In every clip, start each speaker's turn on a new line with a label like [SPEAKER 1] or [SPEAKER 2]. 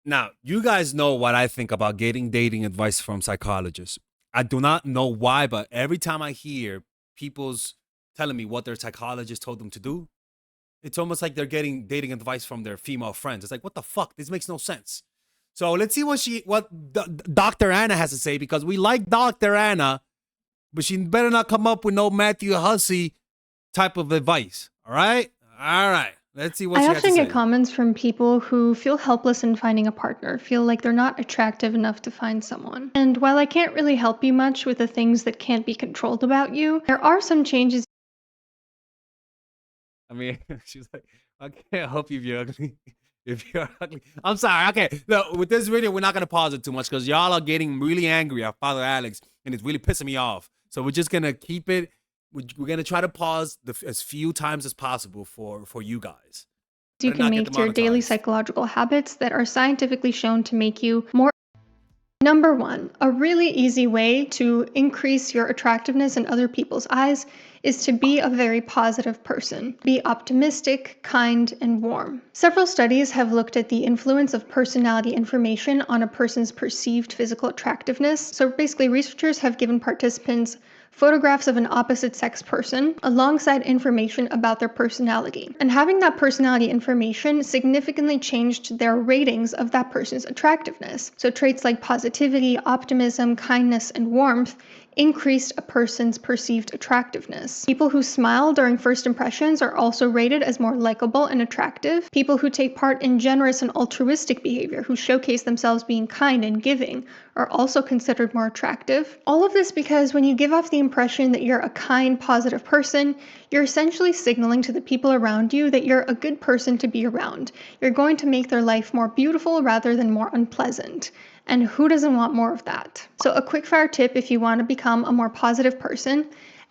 [SPEAKER 1] Now, you guys know what I think about getting dating advice from psychologists. I do not know why, but every time I hear people's telling me what their psychologist told them to do, it's almost like they're getting dating advice from their female friends. It's like, what the fuck? This makes no sense. So let's see what Dr. Anna has to say, because we like Dr. Anna, but she better not come up with no Matthew Hussey type of advice. All right? All right. Let's see what
[SPEAKER 2] I
[SPEAKER 1] she has to
[SPEAKER 2] often get
[SPEAKER 1] say.
[SPEAKER 2] comments from people who feel helpless in finding a partner, feel like they're not attractive enough to find someone. And while I can't really help you much with the things that can't be controlled about you, there are some changes.
[SPEAKER 1] I mean, she's like, I can't help you if you're ugly. If you're ugly, I'm sorry. Okay, no, with this video, we're not gonna pause it too much because y'all are getting really angry at Father Alex, and it's really pissing me off. So we're just gonna keep it. We're gonna try to pause as few times as possible for you guys.
[SPEAKER 2] You
[SPEAKER 1] Better
[SPEAKER 2] can
[SPEAKER 1] not get
[SPEAKER 2] make to your daily
[SPEAKER 1] demonetized.
[SPEAKER 2] psychological habits that are scientifically shown to make you more. Number one, a really easy way to increase your attractiveness in other people's eyes is to be a very positive person. Be optimistic, kind, and warm. Several studies have looked at the influence of personality information on a person's perceived physical attractiveness. So basically, researchers have given participants photographs of an opposite sex person alongside information about their personality. And having that personality information significantly changed their ratings of that person's attractiveness. So traits like positivity, optimism, kindness, and warmth increased a person's perceived attractiveness. People who smile during first impressions are also rated as more likable and attractive. People who take part in generous and altruistic behavior, who showcase themselves being kind and giving, are also considered more attractive. All of this because when you give off the impression that you're a kind, positive person, you're essentially signaling to the people around you that you're a good person to be around. You're going to make their life more beautiful rather than more unpleasant. And who doesn't want more of that? So a quick fire tip if you want to become a more positive person,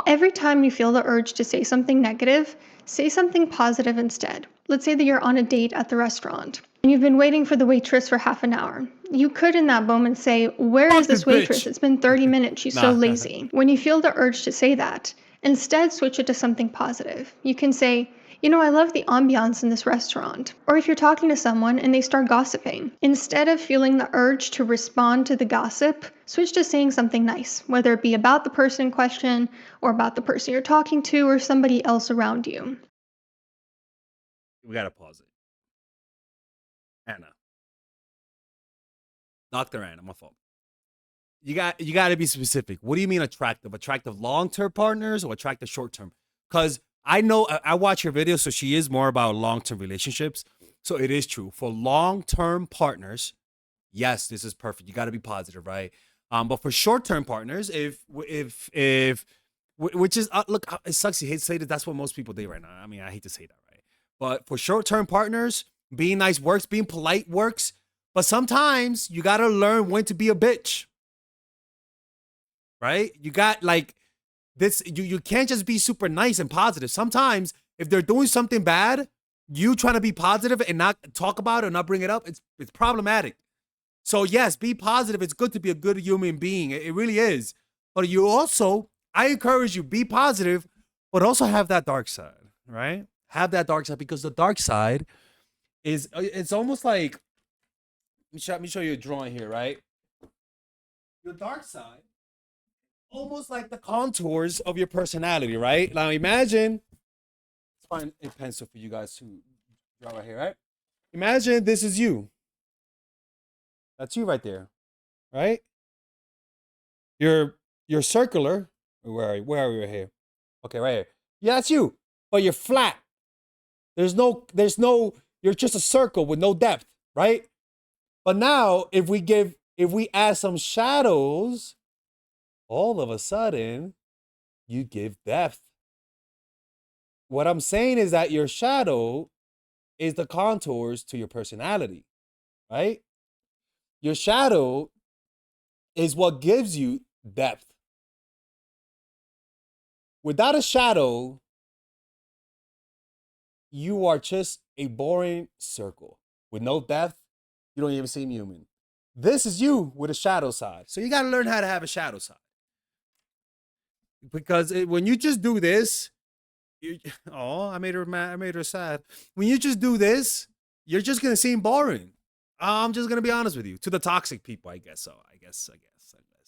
[SPEAKER 2] every time you feel the urge to say something negative, say something positive instead. Let's say that you're on a date at the restaurant and you've been waiting for the waitress for half an hour. You could in that moment say, "Where is
[SPEAKER 1] Fuck this
[SPEAKER 2] this waitress?
[SPEAKER 1] bitch.
[SPEAKER 2] It's been 30 minutes. She's so
[SPEAKER 1] Nah.
[SPEAKER 2] lazy." When you feel the urge to say that, instead switch it to something positive. You can say, "I love the ambiance in this restaurant." Or if you're talking to someone and they start gossiping, instead of feeling the urge to respond to the gossip, switch to saying something nice, whether it be about the person in question or about the person you're talking to or somebody else around you.
[SPEAKER 1] We gotta pause it. Anna, Dr. Anna, my fault. You got to be specific. What do you mean attractive? Attractive long-term partners or attractive short-term? Because I know I watch her videos, so she is more about long-term relationships. So it is true for long-term partners. Yes, this is perfect. You got to be positive, right? But for short-term partners, if which is look, it sucks. You hate to say that. That's what most people do right now. I mean, I hate to say that, right? But for short-term partners, being nice works, being polite works. But sometimes you got to learn when to be a bitch, right? You got like this. You can't just be super nice and positive. Sometimes if they're doing something bad, you trying to be positive and not talk about it or not bring it up, it's problematic. So yes, be positive. It's good to be a good human being. It really is. But you also, I encourage you, be positive, but also have that dark side, right? Have that dark side because the dark side is it's almost like let me show you a drawing here, right? Your dark side almost like the contours of your personality, right? Now imagine, let's find a pencil for you guys to draw right here, right? Imagine this is you. That's you right there, right? You're circular. Where are we right here? Okay, right here. Yeah, that's you. But you're flat. There's no you're just a circle with no depth, right? But now if we add some shadows, all of a sudden you give depth. What I'm saying is that your shadow is the contours to your personality, right? Your shadow is what gives you depth. Without a shadow, you are just a boring circle with no depth. You don't even seem human. This is you with a shadow side. So you got to learn how to have a shadow side. Because when you just do this, you, oh, I made her mad. I made her sad. When you just do this, you're just going to seem boring. I'm just gonna be honest with you. To the toxic people, I guess so. I guess.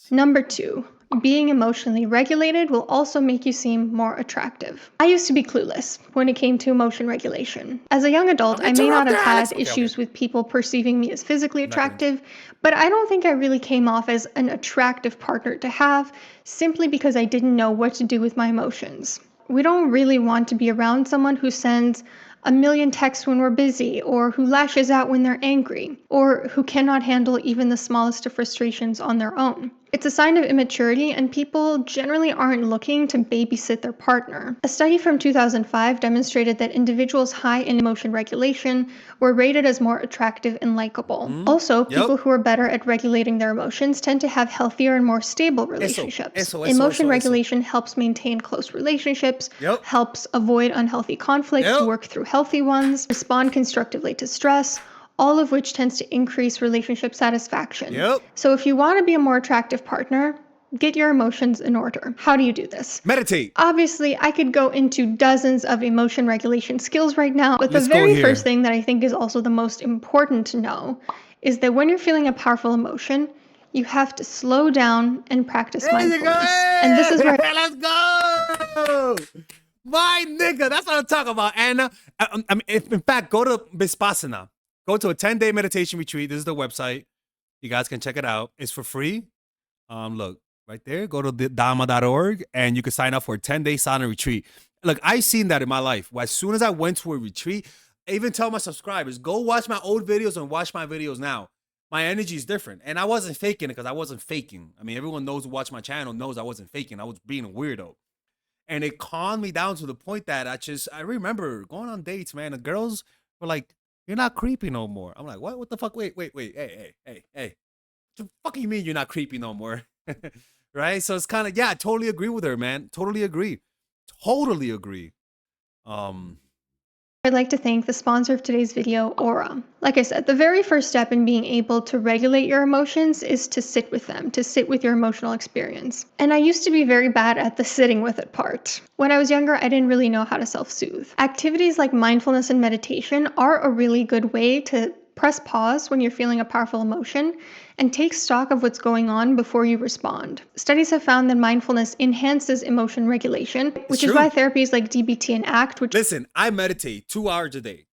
[SPEAKER 2] Number 2, being emotionally regulated will also make you seem more attractive. I used to be clueless when it came to emotion regulation. As a young adult,
[SPEAKER 1] Don't
[SPEAKER 2] I may not
[SPEAKER 1] interrupt
[SPEAKER 2] have
[SPEAKER 1] there,
[SPEAKER 2] had
[SPEAKER 1] Alex. Okay, okay.
[SPEAKER 2] issues with people perceiving me as physically
[SPEAKER 1] I'm not gonna.
[SPEAKER 2] attractive, but I don't think I really came off as an attractive partner to have simply because I didn't know what to do with my emotions. We don't really want to be around someone who sends a million texts when we're busy, or who lashes out when they're angry, or who cannot handle even the smallest of frustrations on their own. It's a sign of immaturity, and people generally aren't looking to babysit their partner. A study from 2005 demonstrated that individuals high in emotion regulation were rated as more attractive and likable. Also,
[SPEAKER 1] Yep.
[SPEAKER 2] people who are better at regulating their emotions tend to have healthier and more stable relationships. Emotion regulation helps maintain close relationships,
[SPEAKER 1] Yep.
[SPEAKER 2] helps avoid unhealthy conflicts,
[SPEAKER 1] Yep.
[SPEAKER 2] work through healthy ones, respond constructively to stress, all of which tends to increase relationship satisfaction.
[SPEAKER 1] Yep.
[SPEAKER 2] So if you want to be a more attractive partner, get your emotions in order. How do you do this?
[SPEAKER 1] Meditate.
[SPEAKER 2] Obviously, I could go into dozens of emotion regulation skills right now, but
[SPEAKER 1] Let's
[SPEAKER 2] the
[SPEAKER 1] go
[SPEAKER 2] very first
[SPEAKER 1] here.
[SPEAKER 2] thing that I think is also the most important to know is that when you're feeling a powerful emotion, you have to slow down and practice
[SPEAKER 1] There you go.
[SPEAKER 2] mindfulness. And this is where
[SPEAKER 1] Let's go. My nigga. That's what I'm talking about, Anna. In fact, go to Vipassana. Go to a 10-day meditation retreat. This is the website. You guys can check it out. It's for free. Look, right there. Go to dharma.org and you can sign up for a 10-day silent retreat. Look, I've seen that in my life. As soon as I went to a retreat, I even tell my subscribers, go watch my old videos and watch my videos now. My energy is different. And I wasn't faking it because I wasn't faking. I mean, everyone knows who watch my channel knows I wasn't faking. I was being a weirdo. And it calmed me down to the point that I remember going on dates, man. The girls were like, you're not creepy no more. I'm like, what? What the fuck? Wait. Hey. What the fuck you mean you're not creepy no more? Right? So it's kind of, yeah, I totally agree with her, man. Totally agree.
[SPEAKER 2] I'd like to thank the sponsor of today's video, Aura. Like I said, the very first step in being able to regulate your emotions is to sit with them, to sit with your emotional experience. And I used to be very bad at the sitting with it part. When I was younger, I didn't really know how to self-soothe. Activities like mindfulness and meditation are a really good way to press pause when you're feeling a powerful emotion and take stock of what's going on before you respond. Studies have found that mindfulness enhances emotion regulation, which is why therapies like DBT and ACT, which
[SPEAKER 1] listen, I meditate 2 hours a day.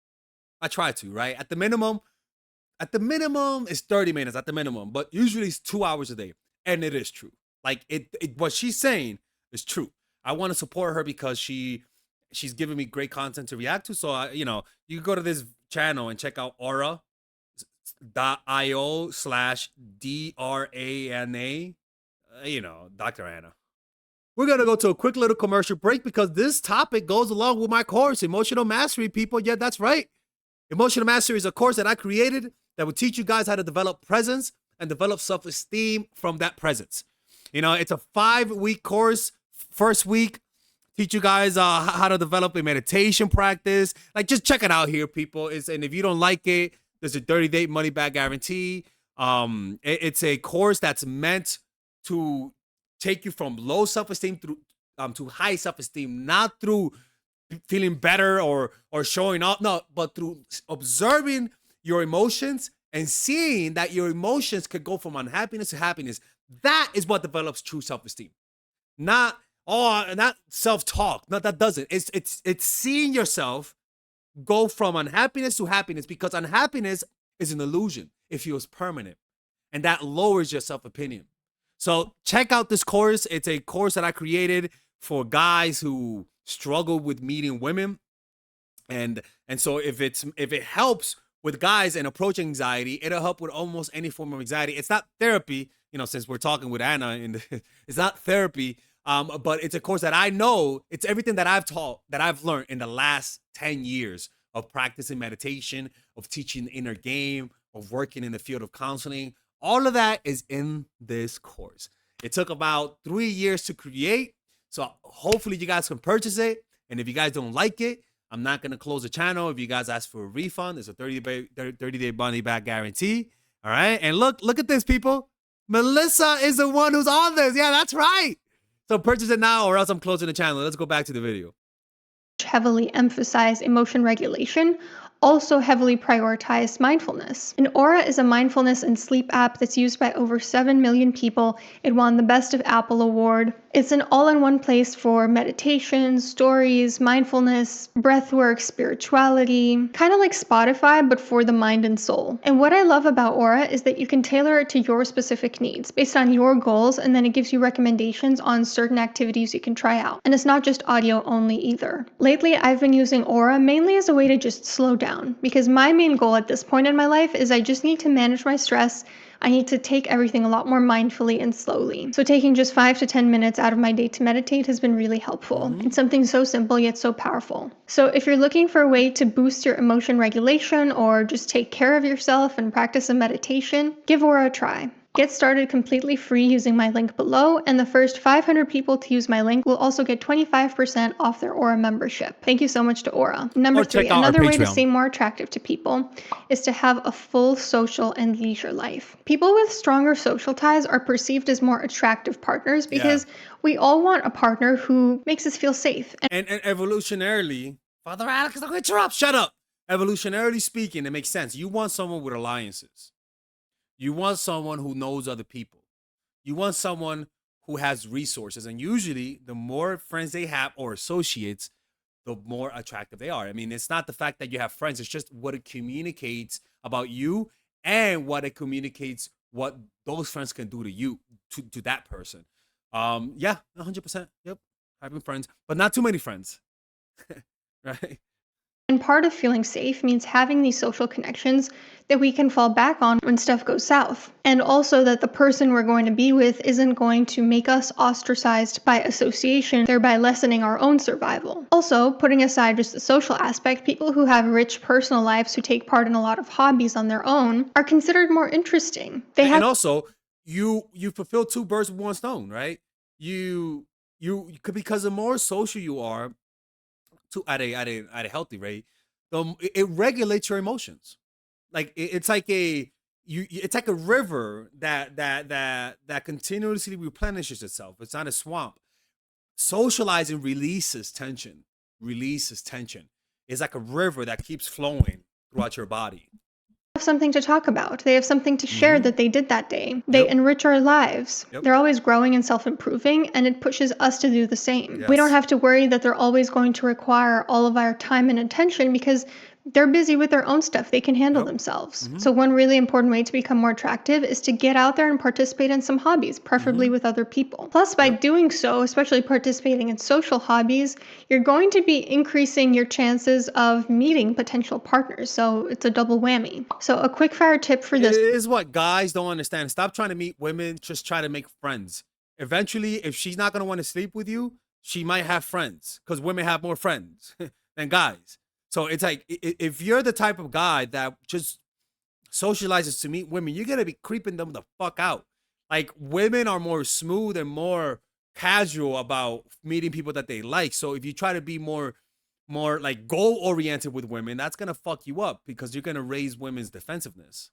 [SPEAKER 1] I try to, right? At the minimum, it's 30 minutes at the minimum, but usually it's 2 hours a day. And it is true. Like what she's saying is true. I want to support her because she's giving me great content to react to. So you can go to this channel and check out aura.io/DRANA, Dr. Anna. We're going to go to a quick little commercial break because this topic goes along with my course, Emotional Mastery, people. Yeah, that's right. Emotional Mastery is a course that I created that will teach you guys how to develop presence and develop self-esteem from that presence. It's a 5-week course. First week, teach you guys how to develop a meditation practice. Like, just check it out here, people. And if you don't like it, there's a 30-day money-back guarantee. It's a course that's meant to take you from low self-esteem through to high self-esteem, not through feeling better or showing up, no, but through observing your emotions and seeing that your emotions could go from unhappiness to happiness. That is what develops true self-esteem. Not self-talk. No, that doesn't. It's seeing yourself go from unhappiness to happiness, because unhappiness is an illusion. It feels permanent, and that lowers your self-opinion. So check out this course. It's a course that I created for guys who struggle with meeting women. And so if it helps with guys and approach anxiety, it'll help with almost any form of anxiety. It's not therapy, since we're talking with Anna, and it's not therapy, but it's a course that I know, it's everything that I've taught, that I've learned in the last 10 years of practicing meditation, of teaching the inner game, of working in the field of counseling. All of that is in this course. It took about 3 years to create. So hopefully you guys can purchase it. And if you guys don't like it, I'm not going to close the channel. If you guys ask for a refund, it's a 30-day money back guarantee. All right. And look at this, people. Melissa is the one who's on this. Yeah, that's right. So purchase it now or else I'm closing the channel. Let's go back to the video.
[SPEAKER 2] Heavily emphasize emotion regulation also heavily prioritized mindfulness. And Aura is a mindfulness and sleep app that's used by over 7 million people. It won the Best of Apple award. It's an all-in-one place for meditation, stories, mindfulness, breathwork, spirituality, kind of like Spotify, but for the mind and soul. And what I love about Aura is that you can tailor it to your specific needs based on your goals, and then it gives you recommendations on certain activities you can try out. And it's not just audio only either. Lately, I've been using Aura mainly as a way to just slow down, because my main goal at this point in my life is I just need to manage my stress. I need to take everything a lot more mindfully and slowly. So taking just 5 to 10 minutes out of my day to meditate has been really helpful. It's something so simple yet so powerful. So if you're looking for a way to boost your emotion regulation or just take care of yourself and practice some meditation, give Aura a try. Get started completely free using my link below, and the first 500 people to use my link will also get 25% off their Aura membership. Thank you so much to Aura. Number
[SPEAKER 1] Or check
[SPEAKER 2] 3,
[SPEAKER 1] out our
[SPEAKER 2] another way to
[SPEAKER 1] Patreon.
[SPEAKER 2] seem more attractive to people is to have a full social and leisure life. People with stronger social ties are perceived as more attractive partners because we all want a partner who makes us feel safe.
[SPEAKER 1] And evolutionarily, Father Alex, don't interrupt. Shut up. Evolutionarily speaking, it makes sense. You want someone with alliances. You want someone who knows other people. You want someone who has resources. And usually, the more friends they have or associates, the more attractive they are. I mean, it's not the fact that you have friends, it's just what it communicates about you and what it communicates what those friends can do to you, to that person. Yeah, 100%. Yep. Having friends, but not too many friends. Right?
[SPEAKER 2] And part of feeling safe means having these social connections that we can fall back on when stuff goes south. And also that the person we're going to be with isn't going to make us ostracized by association, thereby lessening our own survival. Also, putting aside just the social aspect, people who have rich personal lives who take part in a lot of hobbies on their own are considered more interesting. They have
[SPEAKER 1] And also, you fulfill two birds with one stone, right? You because the more social you are, to at a healthy rate, it regulates your emotions. Like it's like it's like a river that continuously replenishes itself. It's not a swamp. Socializing releases tension. Releases tension. It's like a river that keeps flowing throughout your body.
[SPEAKER 2] something to talk about. They have something to share
[SPEAKER 1] Mm-hmm.
[SPEAKER 2] that they did that day. They
[SPEAKER 1] Yep.
[SPEAKER 2] enrich our lives.
[SPEAKER 1] Yep.
[SPEAKER 2] They're always growing and self improving, and it pushes us to do the same. We don't
[SPEAKER 1] Yes.
[SPEAKER 2] have to worry that they're always going to require all of our time and attention because they're busy with their own stuff. They can handle
[SPEAKER 1] Yep.
[SPEAKER 2] themselves.
[SPEAKER 1] Mm-hmm.
[SPEAKER 2] So, one really important way to become more attractive is to get out there and participate in some hobbies, preferably
[SPEAKER 1] Mm-hmm.
[SPEAKER 2] with other people. Plus, by
[SPEAKER 1] Yep.
[SPEAKER 2] doing so, especially participating in social hobbies, you're going to be increasing your chances of meeting potential partners. So, it's a double whammy. So, a quick fire tip for
[SPEAKER 1] It
[SPEAKER 2] this.
[SPEAKER 1] is what guys don't understand. Stop trying to meet women. Just try to make friends. Eventually, if she's not gonna want to sleep with you, she might have friends because women have more friends than guys. So it's like if you're the type of guy that just socializes to meet women, you're gonna be creeping them the fuck out. Like women are more smooth and more casual about meeting people that they like. So if you try to be more like goal oriented with women, that's gonna fuck you up because you're gonna raise women's defensiveness.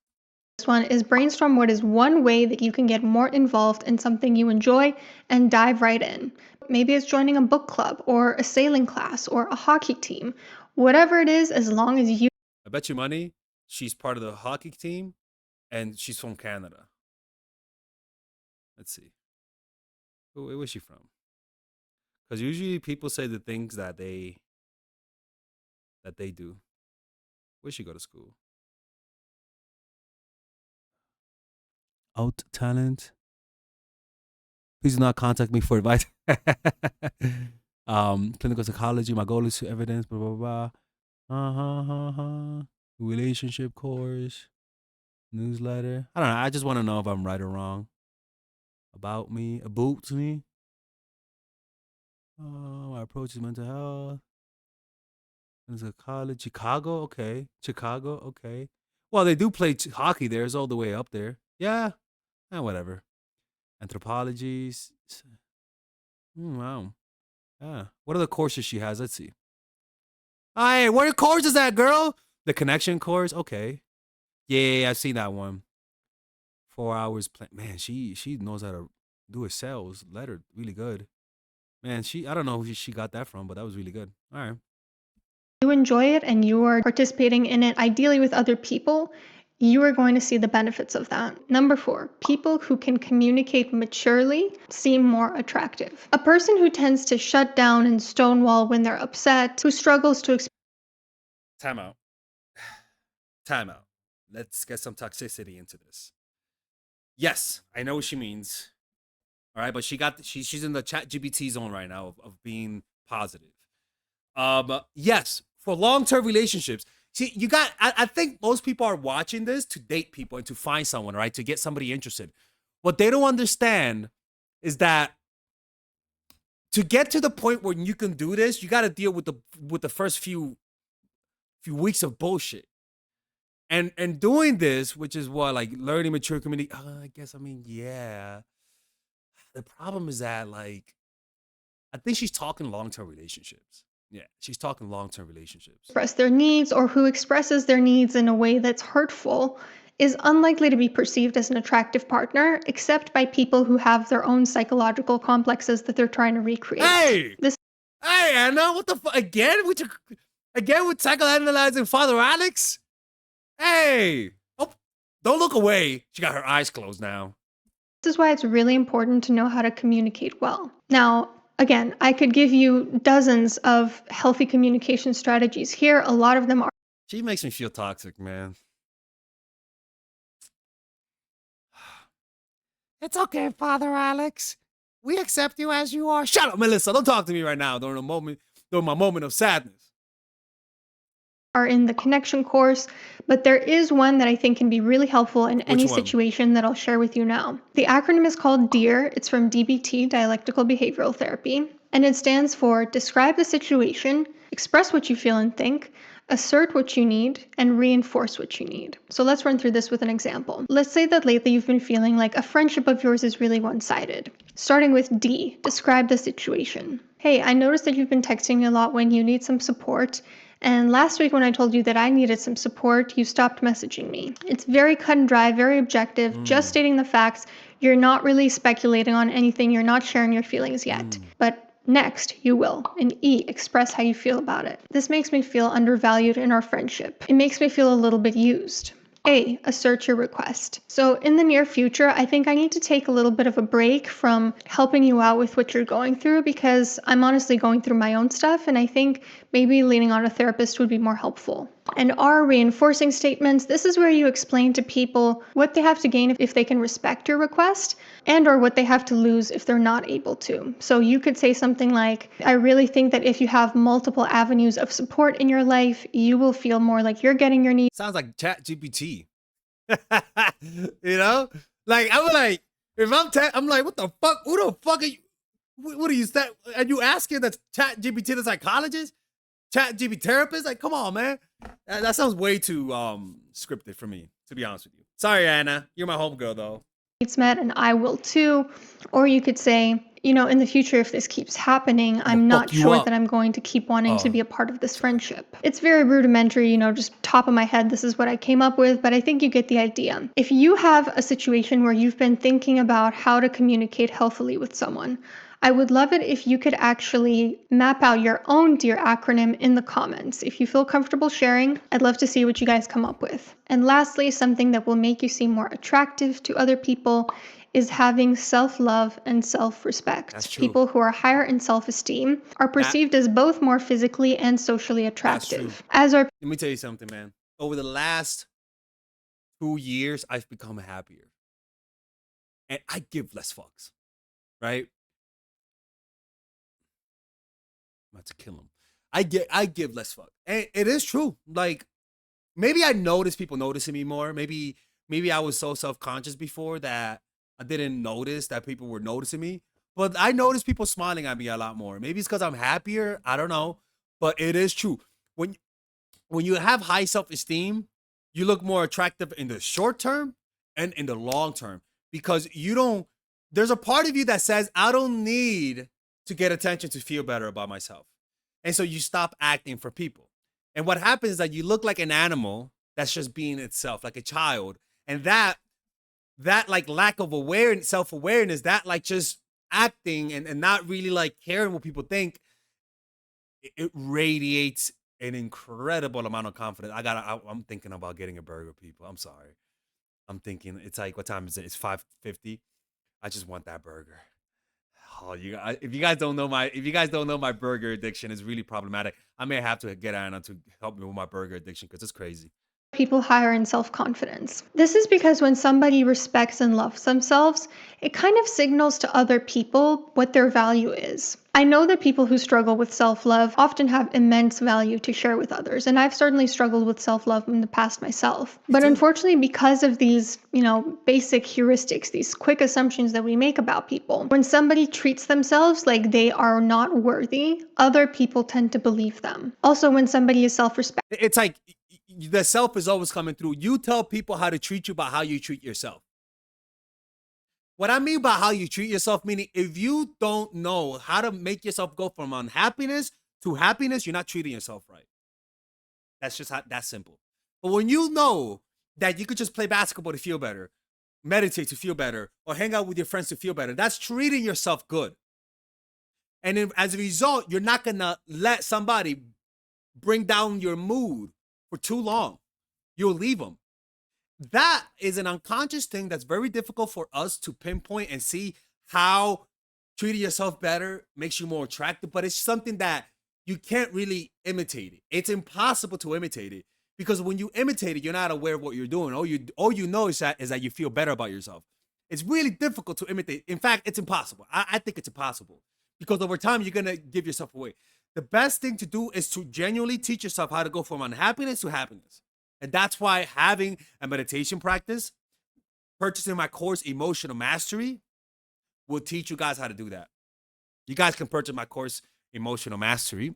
[SPEAKER 2] This one is brainstorm what is one way that you can get more involved in something you enjoy and dive right in. Maybe it's joining a book club or a sailing class or a hockey team. Whatever it is, as long as you
[SPEAKER 1] I bet you money she's part of the hockey team and she's from Canada. Let's see. Where was she from? Because usually people say the things that they do. Where'd she go to school? Out talent. Please do not contact me for advice. Clinical psychology. My goal is to evidence. Blah blah blah. Relationship course. Newsletter. I don't know. I just want to know if I'm right or wrong. About me. About me. My approach is mental health. There's a college. Chicago. Okay. Chicago. Okay. Well, they do play hockey there. It's all the way up there. Yeah. Whatever. Anthropologies. Wow. Yeah. What are the courses she has? Let's see. Hey, what are courses that girl? The connection course. Okay. Yeah, I've seen that one. 4 hours. Man, she knows how to do a sales letter really good. Man, I don't know who she got that from, but that was really good. All right.
[SPEAKER 2] you enjoy it and you are participating in it, ideally with other people, you are going to see the benefits of that. Number 4, people who can communicate maturely seem more attractive. A person who tends to shut down and stonewall when they're upset, who struggles to
[SPEAKER 1] Time out. Time out. Let's get some toxicity into this. Yes, I know what she means. All right, but she's in the chat GPT zone right now of being positive. Yes, for long-term relationships. See, I think most people are watching this to date people and to find someone, right? To get somebody interested. What they don't understand is that to get to the point where you can do this, you got to deal with the first few weeks of bullshit. And doing this, which is what, like, learning mature community. I guess, I mean, yeah. The problem is that, like, I think she's talking long-term relationships. Yeah, she's talking long-term relationships.
[SPEAKER 2] express their needs, or who expresses their needs in a way that's hurtful, is unlikely to be perceived as an attractive partner, except by people who have their own psychological complexes that they're trying to recreate.
[SPEAKER 1] Hey!
[SPEAKER 2] This
[SPEAKER 1] Hey, Anna, what the fuck? Again with psychoanalyzing Father Alex? Hey! Oh, don't look away. She got her eyes closed now.
[SPEAKER 2] This is why it's really important to know how to communicate well. Now, again, I could give you dozens of healthy communication strategies here. A lot of them are
[SPEAKER 1] She makes me feel toxic, man. It's okay, Father Alex. We accept you as you are. Shut up, Melissa. Don't talk to me right now during my moment of sadness.
[SPEAKER 2] are in the connection course, but there is one that I think can be really helpful in any
[SPEAKER 1] one?
[SPEAKER 2] situation that I'll share with you now. The acronym is called DEAR. It's from DBT, Dialectical Behavioral Therapy, and it stands for Describe the situation, express what you feel and think, assert what you need, and reinforce what you need. So let's run through this with an example. Let's say that lately you've been feeling like a friendship of yours is really one-sided. Starting with D, describe the situation. Hey, I noticed that you've been texting me a lot when you need some support. And last week when I told you that I needed some support, you stopped messaging me. It's very cut and dry, very objective, just stating the facts. You're not really speculating on anything. You're not sharing your feelings yet. But next, you will. And E, express how you feel about it. This makes me feel undervalued in our friendship. It makes me feel a little bit used. A, assert your request. So in the near future, I think I need to take a little bit of a break from helping you out with what you're going through, because I'm honestly going through my own stuff, and I think maybe leaning on a therapist would be more helpful. And R, reinforcing statements. This is where you explain to people what they have to gain if they can respect your request, and or what they have to lose if they're not able to. So you could say something like, I really think that if you have multiple avenues of support in your life, you will feel more like you're getting your needs.
[SPEAKER 1] Sounds like Chat GPT. You know? Like, I'm like, if I'm like, what the fuck? Who the fuck are you? What are you, are you asking the Chat GPT the psychologist? Chat GPT therapist? Like, come on, man. That sounds way too scripted for me, to be honest with you. Sorry, Anna. You're my homegirl, though.
[SPEAKER 2] Needs met, and I will too. Or you could say, in the future, if this keeps happening, I'm not sure that I'm going to keep wanting to be a part of this friendship. It's very rudimentary, just top of my head, this is what I came up with, but I think you get the idea. If you have a situation where you've been thinking about how to communicate healthily with someone, I would love it if you could actually map out your own DEAR acronym in the comments. If you feel comfortable sharing, I'd love to see what you guys come up with. And lastly, something that will make you seem more attractive to other people is having self-love and self-respect.
[SPEAKER 1] That's true.
[SPEAKER 2] People who are higher in self-esteem are perceived as both more physically and socially attractive.
[SPEAKER 1] Let me tell you something, man. Over the last 2 years, I've become happier. And I give less fucks, right? I'm about to kill him. I give less fuck. And it is true. Like, maybe I notice people noticing me more. Maybe I was so self-conscious before that I didn't notice that people were noticing me. But I notice people smiling at me a lot more. Maybe it's because I'm happier. I don't know. But it is true. When you have high self-esteem, you look more attractive in the short term and in the long term. Because there's a part of you that says, I don't need to get attention to feel better about myself. And so you stop acting for people. And what happens is that you look like an animal that's just being itself, like a child. And that like lack of self-awareness, that like just acting and not really like caring what people think, it radiates an incredible amount of confidence. I'm thinking about getting a burger, people. I'm sorry. I'm thinking it's like, what time is it? It's 5:50. I just want that burger. Oh, if you guys don't know my burger addiction is really problematic. I may have to get Anna to help me with my burger addiction because it's crazy.
[SPEAKER 2] People higher in self confidence. This is because when somebody respects and loves themselves, it kind of signals to other people what their value is. I know that people who struggle with self love often have immense value to share with others, and I've certainly struggled with self love in the past myself.
[SPEAKER 1] Me
[SPEAKER 2] But
[SPEAKER 1] too.
[SPEAKER 2] unfortunately, because of these, basic heuristics, these quick assumptions that we make about people, when somebody treats themselves like they are not worthy, other people tend to believe them. Also, when somebody is self respecting,
[SPEAKER 1] It's like the self is always coming through. You tell people how to treat you by how you treat yourself. What I mean by how you treat yourself, meaning if you don't know how to make yourself go from unhappiness to happiness, you're not treating yourself right. That's just that's simple. But when you know that you could just play basketball to feel better, meditate to feel better, or hang out with your friends to feel better, that's treating yourself good. And then as a result, you're not gonna let somebody bring down your mood for too long. You'll leave them. That is an unconscious thing that's very difficult for us to pinpoint and see how treating yourself better makes you more attractive, but it's something that you can't really imitate it. It's impossible to imitate it because when you imitate it, you're not aware of what you're doing. All you know is that you feel better about yourself. It's really difficult to imitate. In fact, it's impossible. I think it's impossible because over time you're gonna give yourself away. The best thing to do is to genuinely teach yourself how to go from unhappiness to happiness. And that's why having a meditation practice, purchasing my course, Emotional Mastery, will teach you guys how to do that. You guys can purchase my course, Emotional Mastery,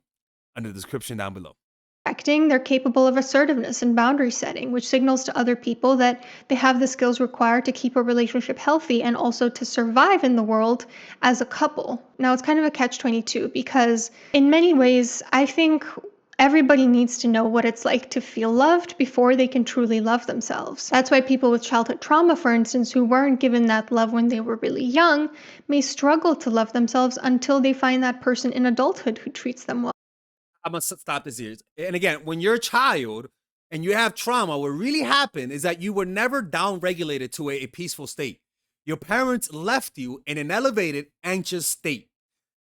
[SPEAKER 1] under the description down below.
[SPEAKER 2] they're capable of assertiveness and boundary setting, which signals to other people that they have the skills required to keep a relationship healthy and also to survive in the world as a couple. Now, it's kind of a catch-22 because, in many ways, I think everybody needs to know what it's like to feel loved before they can truly love themselves. That's why people with childhood trauma, for instance, who weren't given that love when they were really young, may struggle to love themselves until they find that person in adulthood who treats them well.
[SPEAKER 1] I'm gonna stop this here. And again, when you're a child and you have trauma, what really happened is that you were never down regulated to a peaceful state. Your parents left you in an elevated, anxious state.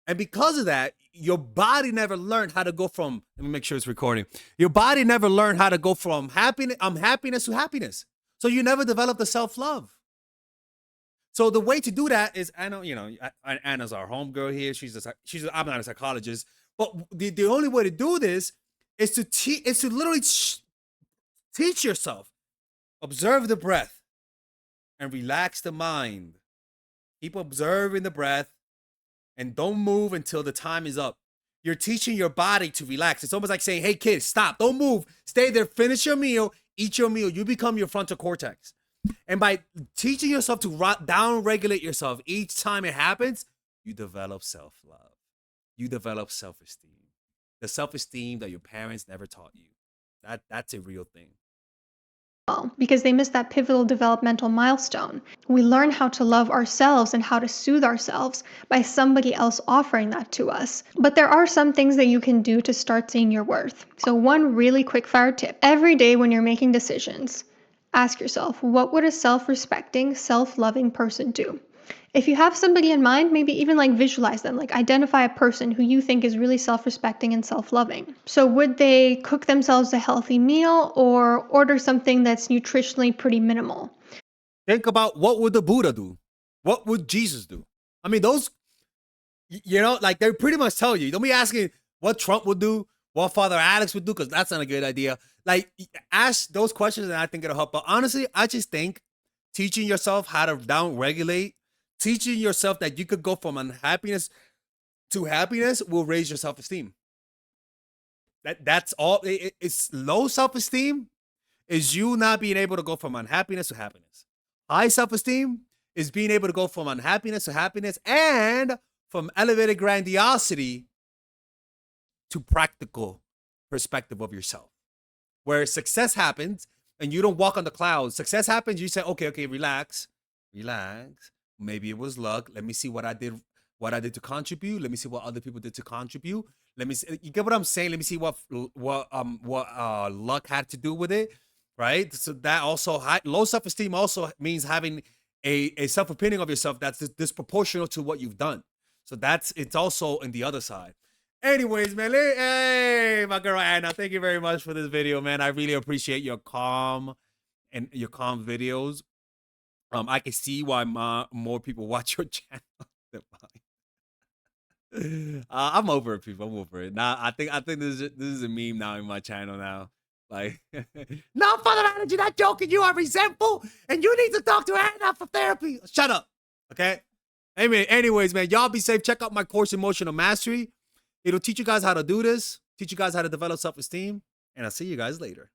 [SPEAKER 1] And because of that, your body never learned how to go from, let me make sure it's recording. Your body never learned how to go from happiness to happiness. So you never developed the self-love. So the way to do that is, I know, Anna's our homegirl here. I'm not a psychologist, but the only way to do this is to literally teach yourself, observe the breath and relax the mind. Keep observing the breath and don't move until the time is up. You're teaching your body to relax. It's almost like saying, hey, kids, stop, don't move, stay there, finish your meal, eat your meal. You become your frontal cortex. And by teaching yourself to down regulate yourself each time it happens, you develop self-love. You develop self-esteem. The self-esteem that your parents never taught you. That's a real thing.
[SPEAKER 2] Because they miss that pivotal developmental milestone. We learn how to love ourselves and how to soothe ourselves by somebody else offering that to us. But there are some things that you can do to start seeing your worth. So, one really quick fire tip: every day when you're making decisions, ask yourself, what would a self respecting, self loving person do? If you have somebody in mind, maybe even visualize them, identify a person who you think is really self respecting and self loving. So, would they cook themselves a healthy meal or order something that's nutritionally pretty minimal?
[SPEAKER 1] Think about, what would the Buddha do? What would Jesus do? I mean, those, like they pretty much tell you. Don't be asking what Trump would do, what Father Alex would do, because that's not a good idea. Like, ask those questions and I think it'll help. But honestly, I just think teaching yourself how to down regulate, teaching yourself that you could go from unhappiness to happiness will raise your self-esteem. That's all. It's low self-esteem is you not being able to go from unhappiness to happiness. High self-esteem is being able to go from unhappiness to happiness and from elevated grandiosity to practical perspective of yourself. Where success happens and you don't walk on the clouds. Success happens, you say, okay, relax. Maybe it was luck. Let me see what I did to contribute. Let me see what other people did to contribute. Let me see. You get what I'm saying? Let me see what luck had to do with it, right? So that also low self-esteem also means having a self-opinion of yourself that's disproportional to what you've done. So it's also in the other side. Anyways, man, hey, my girl Anna, thank you very much for this video, man. I really appreciate your calm videos. I can see why more people watch your channel than mine. I'm over it, people. I'm over it. Now, I think this is a meme now in my channel now. Like, no further energy, not joking. You are resentful, and you need to talk to Anna for therapy. Shut up, okay? Amen. Anyways, man, y'all be safe. Check out my course, Emotional Mastery. It'll teach you guys how to do this, teach you guys how to develop self-esteem, and I'll see you guys later.